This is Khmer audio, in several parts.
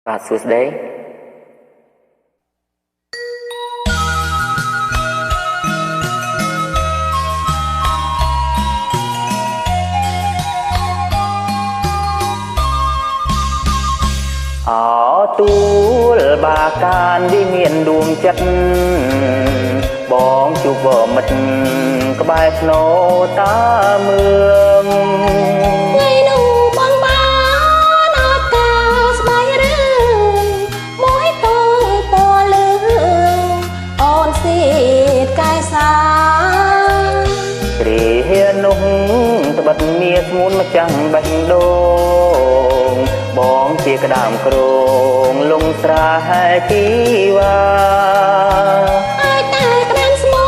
បាទសួស្តីអទួលបាកានវិមានដួងចិត្តបងជួបមិត្តក្បែរស្នូតាមឿងថ្ងៃនោះបងបានអត់កាស្បាយរឿងមួយតងពណ៌លឿងអូនសៀតកាយសាគ្រានោះត្បិតមាស្ងួនម្ចាំងបេះដូងបងជាក្តាមក្រងលងស្រែជីវ៉ាហើយតែក្តាមស្មោ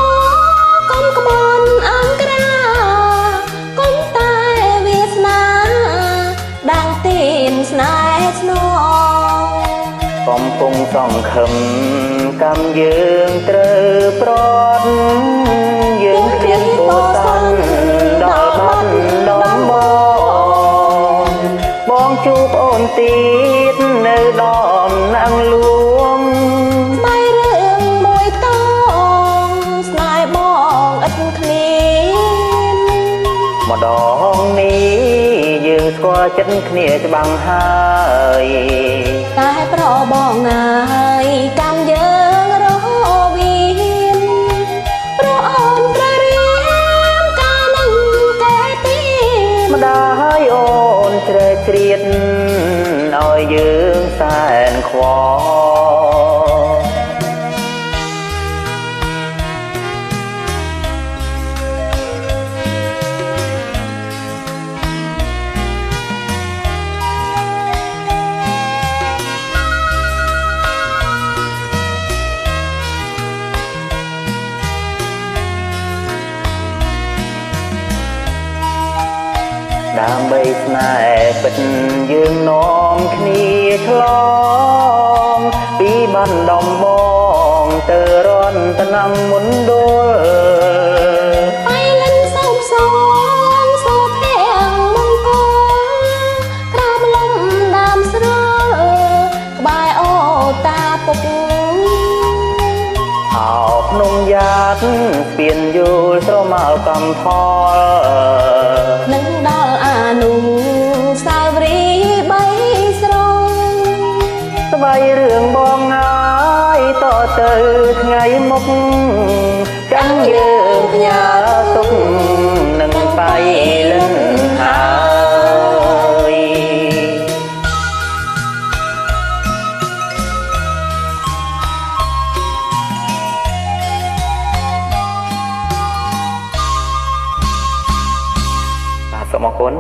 កុំក្បនអង្ក្រាកុំតែវាសនាដាំងទីនស្នេហ៍ស្នងកំពុងសង្ឃឹមកម្មយើងត្រូវប្រត់យើងឃ្លានពោសាន់ដល់បាត់ដល់បងជួបអូនទៀតនៅដំណាំងលួងស្បាយរឿងមួយតងស្នេហ៍បងឥតគ្នាម្ដងនេះយើងស្គាល់ចិត្តគ្នាច្បាស់ហើយតែប្របងហើយកម្មយើងរវាងព្រោះអូនត្រូវរៀនកាលនឹងកែទីម្ដាយអូនជ្រែកជ្រៀតឲ្យយើងសែនខ្វល់ដើម្បីស្នេហ៍ពិតយើងនាំគ្នាឆ្លងពីបានដំបងទៅរនតនំមុនដុលបៃលិនសោមសងសូភាំងមង្គលក្រោមលំដើមស្រួលក្បែរអូតាពុកអោក្នុងយ៉ាតស្ពានយូលស្រមោលកំផលនឹងដល់អានុសាវរីយ៍បីស្រងស្បាយរឿងបងហើយតទៅថ្ងៃមុខចាំយើងផ្ញើទុកនឹងបៃលិនហើយបាទសូមអរគុណ